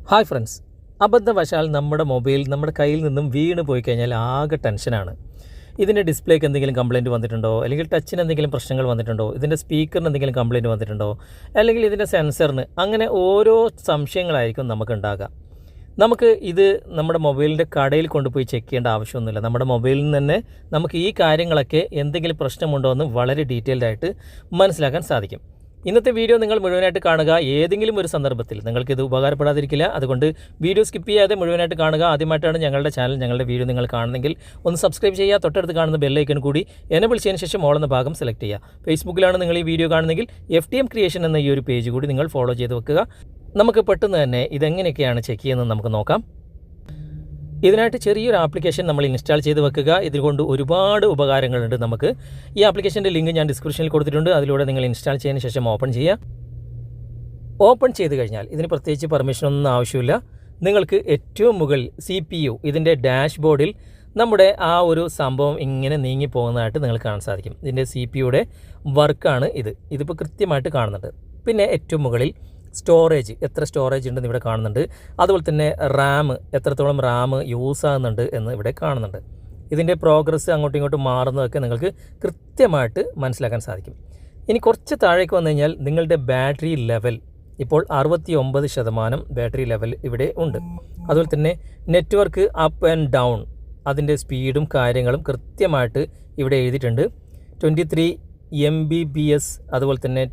Hi friends, അബദ്ധവശാൽ നമ്മുടെ mobile നമ്മുടെ കയ്യിൽ നിന്നും വീണ് പോയി കഴിഞ്ഞാൽ ആകെ ടെൻഷനാണ്. ഇതിൻ്റെ ഡിസ്പ്ലേക്ക് എന്തെങ്കിലും കംപ്ലയിൻറ്റ് വന്നിട്ടുണ്ടോ, അല്ലെങ്കിൽ ടച്ചിന് എന്തെങ്കിലും പ്രശ്നങ്ങൾ വന്നിട്ടുണ്ടോ, ഇതിൻ്റെ സ്പീക്കറിന് എന്തെങ്കിലും കംപ്ലയിൻറ്റ് വന്നിട്ടുണ്ടോ, അല്ലെങ്കിൽ ഇതിൻ്റെ സെൻസറിന്, അങ്ങനെ ഓരോ സംശയങ്ങളായിരിക്കും നമുക്കുണ്ടാകുക. നമുക്ക് ഇത് നമ്മുടെ മൊബൈലിൻ്റെ കടയിൽ കൊണ്ടുപോയി ചെക്ക് ചെയ്യേണ്ട ആവശ്യമൊന്നുമില്ല. നമ്മുടെ മൊബൈലിൽ നിന്ന് തന്നെ നമുക്ക് ഈ കാര്യങ്ങളൊക്കെ എന്തെങ്കിലും പ്രശ്നമുണ്ടോ എന്ന് വളരെ ഡീറ്റെയിൽഡായിട്ട് മനസ്സിലാക്കാൻ സാധിക്കും. ഇന്നത്തെ വീഡിയോ നിങ്ങൾ മുഴുവനായിട്ട് കാണുക. ഏതെങ്കിലും ഒരു സന്ദർഭത്തിൽ നിങ്ങൾക്കിത് ഉപകാരപ്പെടാതിരിക്കില്ല. അതുകൊണ്ട് വീഡിയോ സ്കിപ്പ് ചെയ്യാതെ മുഴുവനായിട്ട് കാണുക. ആദ്യമായിട്ടാണ് ഞങ്ങളുടെ ചാനൽ, ഞങ്ങളുടെ വീഡിയോ നിങ്ങൾ കാണുന്നെങ്കിൽ ഒന്ന് സബ്സ്ക്രൈബ് ചെയ്യുക. തൊട്ടടുത്ത് കാണുന്ന ബെല്ലൈക്കൺ കൂടി എനേബിൾ ചെയ്തതിന് ശേഷം ഓൾ എന്ന ഭാഗം സെലക്ട് ചെയ്യുക. ഫേസ്ബുക്കിലാണ് നിങ്ങൾ ഈ വീഡിയോ കാണുന്നെങ്കിൽ FTM ക്രിയേഷൻ എന്ന ഈ ഒരു പേജ് കൂടി നിങ്ങൾ ഫോളോ ചെയ്ത് വെക്കുക. നമുക്ക് പെട്ടെന്ന് തന്നെ ഇതെങ്ങനെയൊക്കെയാണ് ചെക്ക് ചെയ്യുന്നത് നമുക്ക് നോക്കാം. ഇതിനായിട്ട് ചെറിയൊരു ആപ്ലിക്കേഷൻ നമ്മൾ ഇൻസ്റ്റാൾ ചെയ്ത് വെക്കുക. ഇതുകൊണ്ട് ഒരുപാട് ഉപകാരങ്ങളുണ്ട് നമുക്ക്. ഈ ആപ്ലിക്കേഷൻ്റെ ലിങ്ക് ഞാൻ ഡിസ്ക്രിപ്ഷനിൽ കൊടുത്തിട്ടുണ്ട്. അതിലൂടെ നിങ്ങൾ ഇൻസ്റ്റാൾ ചെയ്തതിന് ശേഷം ഓപ്പൺ ചെയ്യുക. ഓപ്പൺ ചെയ്ത് കഴിഞ്ഞാൽ ഇതിന് പ്രത്യേകിച്ച് പെർമിഷനൊന്നും ആവശ്യമില്ല. നിങ്ങൾക്ക് ഏറ്റവും മുകളിൽ CPU ഇതിൻ്റെ ഡാഷ്ബോർഡിൽ നമ്മുടെ ആ ഒരു സംഭവം ഇങ്ങനെ നീങ്ങി പോകുന്നതായിട്ട് നിങ്ങൾക്ക് കാണാൻ സാധിക്കും. ഇതിൻ്റെ CPUയുടെ വർക്കാണ് ഇതിപ്പോൾ കൃത്യമായിട്ട് കാണുന്നുണ്ട്. പിന്നെ ഏറ്റവും മുകളിൽ സ്റ്റോറേജ്, എത്ര സ്റ്റോറേജ് ഉണ്ടെന്ന് ഇവിടെ കാണുന്നുണ്ട്. അതുപോലെ തന്നെ റാം, എത്രത്തോളം റാം യൂസ് ആകുന്നുണ്ട് എന്ന് ഇവിടെ കാണുന്നുണ്ട്. ഇതിൻ്റെ പ്രോഗ്രസ് അങ്ങോട്ടും ഇങ്ങോട്ടും മാറുന്നതൊക്കെ നിങ്ങൾക്ക് കൃത്യമായിട്ട് മനസ്സിലാക്കാൻ സാധിക്കും. ഇനി കുറച്ച് താഴേക്ക് വന്നു കഴിഞ്ഞാൽ നിങ്ങളുടെ ബാറ്ററി ലെവൽ ഇപ്പോൾ 69% ബാറ്ററി ലെവൽ ഇവിടെ ഉണ്ട്. അതുപോലെ തന്നെ നെറ്റ്വർക്ക് അപ്പ് ആൻഡ് ഡൗൺ, അതിൻ്റെ സ്പീഡും കാര്യങ്ങളും കൃത്യമായിട്ട് ഇവിടെ എഴുതിയിട്ടുണ്ട്. 23 Mbps, അതുപോലെ തന്നെ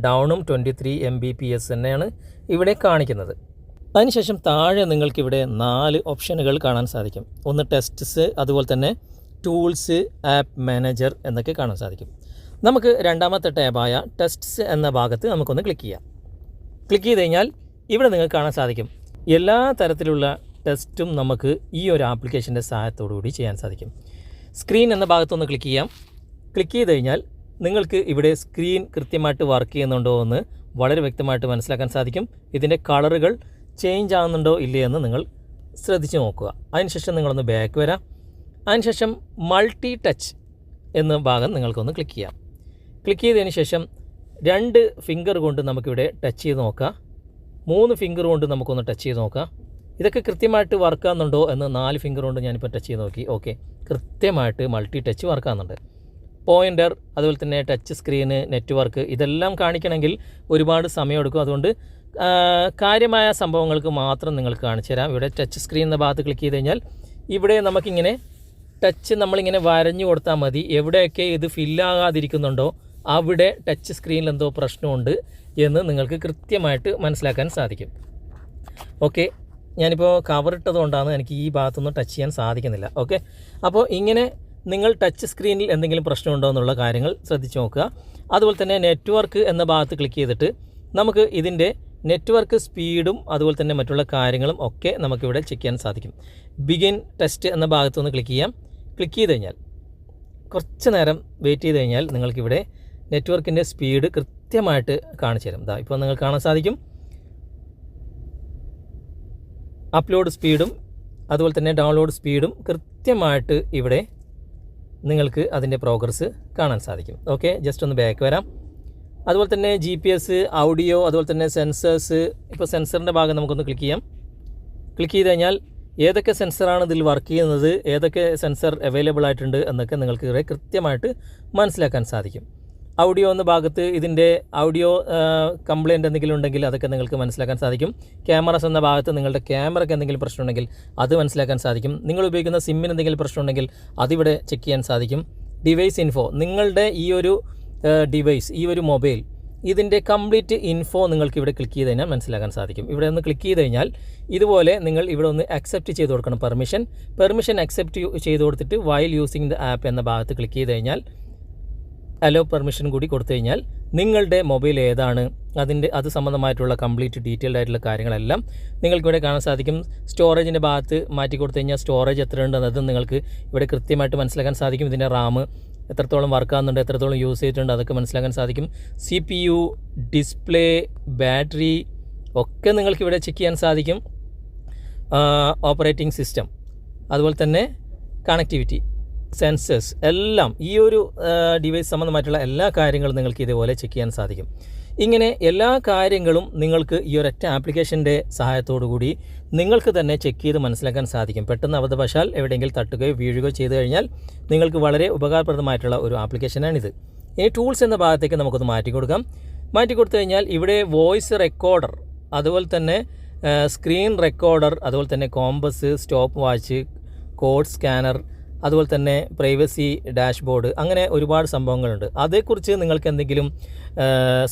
ഡൗണും 23 Mbps തന്നെയാണ് ഇവിടെ കാണിക്കുന്നത്. അതിനുശേഷം താഴെ നിങ്ങൾക്കിവിടെ 4 ഓപ്ഷനുകൾ കാണാൻ സാധിക്കും. ഒന്ന് ടെസ്റ്റ്സ്, അതുപോലെ തന്നെ ടൂൾസ്, ആപ്പ് മാനേജർ എന്നൊക്കെ കാണാൻ സാധിക്കും. നമുക്ക് രണ്ടാമത്തെ ടാബായ ടെസ്റ്റ്സ് എന്ന ഭാഗത്ത് നമുക്കൊന്ന് ക്ലിക്ക് ചെയ്യാം. ക്ലിക്ക് ചെയ്ത് കഴിഞ്ഞാൽ ഇവിടെ നിങ്ങൾക്ക് കാണാൻ സാധിക്കും എല്ലാ തരത്തിലുള്ള ടെസ്റ്റും നമുക്ക് ഈ ഒരു ആപ്ലിക്കേഷൻ്റെ സഹായത്തോടു കൂടി ചെയ്യാൻ സാധിക്കും. സ്ക്രീൻ എന്ന ഭാഗത്തൊന്ന് ക്ലിക്ക് ചെയ്യാം. ക്ലിക്ക് ചെയ്ത് കഴിഞ്ഞാൽ നിങ്ങൾക്ക് ഇവിടെ സ്ക്രീൻ കൃത്യമായിട്ട് വർക്ക് ചെയ്യുന്നുണ്ടോ എന്ന് വളരെ വ്യക്തമായിട്ട് മനസ്സിലാക്കാൻ സാധിക്കും. ഇതിൻ്റെ കളറുകൾ ചേഞ്ച് ആകുന്നുണ്ടോ ഇല്ലേ എന്ന് നിങ്ങൾ ശ്രദ്ധിച്ച് നോക്കുക. അതിനുശേഷം നിങ്ങളൊന്ന് ബാക്ക് വരാം. അതിനുശേഷം മൾട്ടി ടച്ച് എന്ന ഭാഗം നിങ്ങൾക്കൊന്ന് ക്ലിക്ക് ചെയ്യാം. ക്ലിക്ക് ചെയ്തതിന് ശേഷം 2 ഫിംഗർ കൊണ്ട് നമുക്കിവിടെ ടച്ച് ചെയ്ത് നോക്കാം. 3 ഫിംഗർ കൊണ്ട് നമുക്കൊന്ന് ടച്ച് ചെയ്ത് നോക്കാം. ഇതൊക്കെ കൃത്യമായിട്ട് വർക്കാകുന്നുണ്ടോ എന്ന് 4 ഫിംഗർ കൊണ്ട് ഞാനിപ്പോൾ ടച്ച് ചെയ്ത് നോക്കി. ഓക്കെ, കൃത്യമായിട്ട് മൾട്ടി ടച്ച് വർക്കാകുന്നുണ്ട്. പോയിൻ്റർ, അതുപോലെ തന്നെ ടച്ച് സ്ക്രീന്, നെറ്റ്വർക്ക്, ഇതെല്ലാം കാണിക്കണമെങ്കിൽ ഒരുപാട് സമയമെടുക്കും. അതുകൊണ്ട് കാര്യമായ സംഭവങ്ങൾക്ക് മാത്രം നിങ്ങൾക്ക് കാണിച്ചു തരാം. ഇവിടെ ടച്ച് സ്ക്രീൻ എന്ന ഭാഗത്ത് ക്ലിക്ക് ചെയ്ത് കഴിഞ്ഞാൽ ഇവിടെ നമുക്കിങ്ങനെ ടച്ച് നമ്മളിങ്ങനെ വരഞ്ഞു കൊടുത്താൽ മതി. എവിടെയൊക്കെ ഇത് ഫില്ലാകാതിരിക്കുന്നുണ്ടോ അവിടെ ടച്ച് സ്ക്രീനിൽ എന്തോ പ്രശ്നമുണ്ട് എന്ന് നിങ്ങൾക്ക് കൃത്യമായിട്ട് മനസ്സിലാക്കാൻ സാധിക്കും. ഓക്കെ, ഞാനിപ്പോൾ കവറിട്ടത് കൊണ്ടാണ് എനിക്ക് ഈ ഭാഗത്തൊന്നും ടച്ച് ചെയ്യാൻ സാധിക്കുന്നില്ല. ഓക്കെ, അപ്പോൾ ഇങ്ങനെ നിങ്ങൾ ടച്ച് സ്ക്രീനിൽ എന്തെങ്കിലും പ്രശ്നമുണ്ടോ എന്നുള്ള കാര്യങ്ങൾ ശ്രദ്ധിച്ച് നോക്കുക. അതുപോലെ തന്നെ നെറ്റ്വർക്ക് എന്ന ഭാഗത്ത് ക്ലിക്ക് ചെയ്തിട്ട് നമുക്ക് ഇതിൻ്റെ നെറ്റ്വർക്ക് സ്പീഡും അതുപോലെ തന്നെ മറ്റുള്ള കാര്യങ്ങളും ഒക്കെ നമുക്കിവിടെ ചെക്ക് ചെയ്യാൻ സാധിക്കും. ബിഗിൻ ടെസ്റ്റ് എന്ന ഭാഗത്തൊന്ന് ക്ലിക്ക് ചെയ്യാം. ക്ലിക്ക് ചെയ്ത് കഴിഞ്ഞാൽ കുറച്ച് നേരം വെയിറ്റ് ചെയ്ത് കഴിഞ്ഞാൽ നിങ്ങൾക്കിവിടെ നെറ്റ്വർക്കിൻ്റെ സ്പീഡ് കൃത്യമായിട്ട് കാണിച്ചു തരും. ഇപ്പോൾ നിങ്ങൾക്ക് കാണാൻ സാധിക്കും അപ്ലോഡ് സ്പീഡും അതുപോലെ തന്നെ ഡൗൺലോഡ് സ്പീഡും കൃത്യമായിട്ട് ഇവിടെ നിങ്ങൾക്ക് അതിൻ്റെ പ്രോഗ്രസ് കാണാൻ സാധിക്കും. ഓക്കെ, ജസ്റ്റ് ഒന്ന് ബാക്ക് വരാം. അതുപോലെ തന്നെ GPS, ഓഡിയോ, അതുപോലെ തന്നെ സെൻസേഴ്സ്. ഇപ്പോൾ സെൻസറിൻ്റെ ഭാഗം നമുക്കൊന്ന് ക്ലിക്ക് ചെയ്യാം. ക്ലിക്ക് ചെയ്ത് കഴിഞ്ഞാൽ ഏതൊക്കെ സെൻസറാണ് ഇതിൽ വർക്ക് ചെയ്യുന്നത്, ഏതൊക്കെ സെൻസർ അവൈലബിൾ ആയിട്ടുണ്ട് എന്നൊക്കെ നിങ്ങൾക്ക് ഇവിടെ കൃത്യമായിട്ട് മനസ്സിലാക്കാൻ സാധിക്കും. ഓഡിയോ എന്ന ഭാഗത്ത് ഇതിൻ്റെ ഓഡിയോ കംപ്ലയിൻ്റ് എന്തെങ്കിലും ഉണ്ടെങ്കിൽ അതൊക്കെ നിങ്ങൾക്ക് മനസ്സിലാക്കാൻ സാധിക്കും. ക്യാമറസ് എന്ന ഭാഗത്ത് നിങ്ങളുടെ ക്യാമറയ്ക്ക് എന്തെങ്കിലും പ്രശ്നമുണ്ടെങ്കിൽ അത് മനസ്സിലാക്കാൻ സാധിക്കും. നിങ്ങൾ ഉപയോഗിക്കുന്ന സിമ്മിന് എന്തെങ്കിലും പ്രശ്നമുണ്ടെങ്കിൽ അതിവിടെ ചെക്ക് ചെയ്യാൻ സാധിക്കും. ഡിവൈസ് ഇൻഫോ, നിങ്ങളുടെ ഈ ഒരു ഡിവൈസ്, ഈ ഒരു മൊബൈൽ, ഇതിൻ്റെ കംപ്ലീറ്റ് ഇൻഫോ നിങ്ങൾക്ക് ഇവിടെ ക്ലിക്ക് ചെയ്ത് കഴിഞ്ഞാൽ മനസ്സിലാക്കാൻ സാധിക്കും. ഇവിടെ ഒന്ന് ക്ലിക്ക് ചെയ്ത് കഴിഞ്ഞാൽ ഇതുപോലെ നിങ്ങൾ ഇവിടെ ഒന്ന് അക്സെപ്റ്റ് ചെയ്ത് കൊടുക്കണം. പെർമിഷൻ അക്സെപ്റ്റ് ചെയ്ത് കൊടുത്തിട്ട് വൈൽ യൂസിങ് ദ ആപ്പ് എന്ന ഭാഗത്ത് ക്ലിക്ക് ചെയ്ത് കഴിഞ്ഞാൽ അലോ പെർമിഷൻ കൂടി കൊടുത്തു കഴിഞ്ഞാൽ നിങ്ങളുടെ മൊബൈൽ ഏതാണ്, അത് സംബന്ധമായിട്ടുള്ള കംപ്ലീറ്റ് ഡീറ്റെയിൽഡ് ആയിട്ടുള്ള കാര്യങ്ങളെല്ലാം നിങ്ങൾക്കിവിടെ കാണാൻ സാധിക്കും. സ്റ്റോറേജിൻ്റെ ഭാഗത്ത് മാറ്റി കൊടുത്തു കഴിഞ്ഞാൽ സ്റ്റോറേജ് എത്ര ഉണ്ടെന്നതും നിങ്ങൾക്ക് ഇവിടെ കൃത്യമായിട്ട് മനസ്സിലാക്കാൻ സാധിക്കും. ഇതിൻ്റെ റാം എത്രത്തോളം വർക്കാകുന്നുണ്ട്, എത്രത്തോളം യൂസ് ചെയ്തിട്ടുണ്ട്, അതൊക്കെ മനസ്സിലാക്കാൻ സാധിക്കും. CPU, ഡിസ്പ്ലേ, ബാറ്ററി ഒക്കെ നിങ്ങൾക്കിവിടെ ചെക്ക് ചെയ്യാൻ സാധിക്കും. ഓപ്പറേറ്റിംഗ് സിസ്റ്റം, അതുപോലെ തന്നെ കണക്ടിവിറ്റി, സെൻസേഴ്സ് എല്ലാം, ഈ ഒരു ഡിവൈസ് സംബന്ധമായിട്ടുള്ള എല്ലാ കാര്യങ്ങളും നിങ്ങൾക്ക് ഇതേപോലെ ചെക്ക് ചെയ്യാൻ സാധിക്കും. ഇങ്ങനെ എല്ലാ കാര്യങ്ങളും നിങ്ങൾക്ക് ഈ ഒരൊറ്റ ആപ്ലിക്കേഷൻ്റെ സഹായത്തോടു കൂടി നിങ്ങൾക്ക് തന്നെ ചെക്ക് ചെയ്ത് മനസ്സിലാക്കാൻ സാധിക്കും. പെട്ടെന്ന് അബദ്ധവശാൽ എവിടെയെങ്കിലും തട്ടുകയോ വീഴുകയോ ചെയ്തു കഴിഞ്ഞാൽ നിങ്ങൾക്ക് വളരെ ഉപകാരപ്രദമായിട്ടുള്ള ഒരു ആപ്ലിക്കേഷനാണിത്. ഇനി ടൂൾസ് എന്ന ഭാഗത്തേക്ക് നമുക്കൊന്ന് മാറ്റി കൊടുത്തു കഴിഞ്ഞാൽ ഇവിടെ വോയിസ് റെക്കോർഡർ, അതുപോലെ തന്നെ സ്ക്രീൻ റെക്കോർഡർ, അതുപോലെ തന്നെ compass, stop watch, code scanner, അതുപോലെ തന്നെ പ്രൈവസി ഡാഷ്ബോർഡ്, അങ്ങനെ ഒരുപാട് സംഭവങ്ങളുണ്ട്. അതേക്കുറിച്ച് നിങ്ങൾക്ക് എന്തെങ്കിലും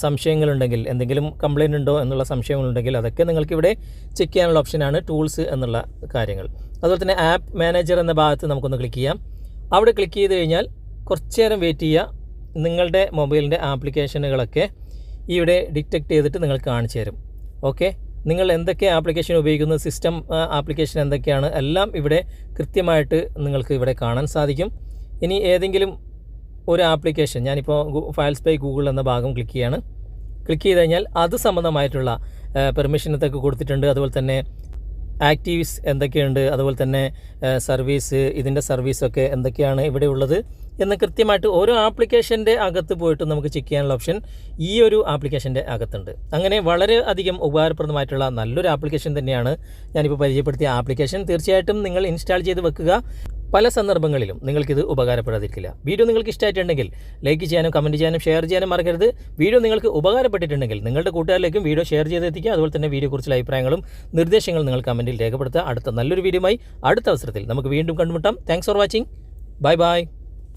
സംശയങ്ങളുണ്ടെങ്കിൽ, എന്തെങ്കിലും കംപ്ലയിൻ്റ് ഉണ്ടോ എന്നുള്ള സംശയങ്ങളുണ്ടെങ്കിൽ അതൊക്കെ നിങ്ങൾക്കിവിടെ ചെക്ക് ചെയ്യാനുള്ള ഓപ്ഷനാണ് ടൂൾസ് എന്നുള്ള കാര്യങ്ങൾ. അതുപോലെ തന്നെ ആപ്പ് മാനേജർ എന്ന ഭാഗത്ത് നമുക്കൊന്ന് ക്ലിക്ക് ചെയ്യാം. അവിടെ ക്ലിക്ക് ചെയ്ത് കഴിഞ്ഞാൽ കുറച്ച് നേരം വെയിറ്റ് ചെയ്യുക. നിങ്ങളുടെ മൊബൈലിൻ്റെ ആപ്ലിക്കേഷനുകളൊക്കെ ഇവിടെ ഡിറ്റക്റ്റ് ചെയ്തിട്ട് നിങ്ങൾക്ക് കാണിച്ചു തരും. ഓക്കെ, നിങ്ങൾ എന്തൊക്കെ ആപ്ലിക്കേഷൻ ഉപയോഗിക്കുന്നത്, സിസ്റ്റം ആപ്ലിക്കേഷൻ എന്തൊക്കെയാണ്, എല്ലാം ഇവിടെ കൃത്യമായിട്ട് നിങ്ങൾക്ക് ഇവിടെ കാണാൻ സാധിക്കും. ഇനി ഏതെങ്കിലും ഒരു ആപ്ലിക്കേഷൻ, ഞാനിപ്പോൾ ഫയൽസ് ബൈ ഗൂഗിൾ എന്ന ഭാഗം ക്ലിക്ക് ചെയ്ത് കഴിഞ്ഞാൽ അത് സംബന്ധമായിട്ടുള്ള പെർമിഷനത്തൊക്കെ കൊടുത്തിട്ടുണ്ട്. അതുപോലെ തന്നെ ആക്റ്റീവ്സ് എന്തൊക്കെയുണ്ട്, അതുപോലെ തന്നെ സർവീസ്, ഇതിൻ്റെ സർവീസൊക്കെ എന്തൊക്കെയാണ് ഇവിടെ ഉള്ളത് എന്ന് കൃത്യമായിട്ട് ഓരോ ആപ്ലിക്കേഷൻ്റെ അകത്ത് പോയിട്ട് നമുക്ക് ചെക്ക് ചെയ്യാനുള്ള ഓപ്ഷൻ ഈ ഒരു ആപ്ലിക്കേഷൻ്റെ അകത്തുണ്ട്. അങ്ങനെ വളരെ അധികം ഉപകാരപ്രദമായിട്ടുള്ള നല്ലൊരു ആപ്ലിക്കേഷൻ തന്നെയാണ് ഞാനിപ്പോൾ പരിചയപ്പെടുത്തിയ ആപ്ലിക്കേഷൻ. തീർച്ചയായിട്ടും നിങ്ങൾ ഇൻസ്റ്റാൾ ചെയ്ത് വെക്കുക. പല സന്ദർഭങ്ങളിലും നിങ്ങൾക്കിത് ഉപകാരപ്പെടാതിരിക്കില്ല. വീഡിയോ നിങ്ങൾക്ക് ഇഷ്ടമായിട്ടുണ്ടെങ്കിൽ ലൈക്ക് ചെയ്യാനും കമൻറ്റ് ചെയ്യാനും ഷെയർ ചെയ്യാനും മറക്കരുത്. വീഡിയോ നിങ്ങൾക്ക് ഉപകാരപ്പെട്ടിട്ടുണ്ടെങ്കിൽ നിങ്ങളുടെ കൂട്ടുകാരിലേക്കും വീഡിയോ ഷെയർ ചെയ്തെത്തിക്കുക. അതുപോലെ തന്നെ വീഡിയോയെക്കുറിച്ചുള്ള അഭിപ്രായങ്ങളും നിർദ്ദേശങ്ങളും നിങ്ങൾ കമൻറ്റിൽ രേഖപ്പെടുത്തുക. അടുത്ത നല്ലൊരു വീഡിയോയുമായി അടുത്ത അവസരത്തിൽ നമുക്ക് വീണ്ടും കണ്ടുമുട്ടാം. Thanks for watching. Bye bye.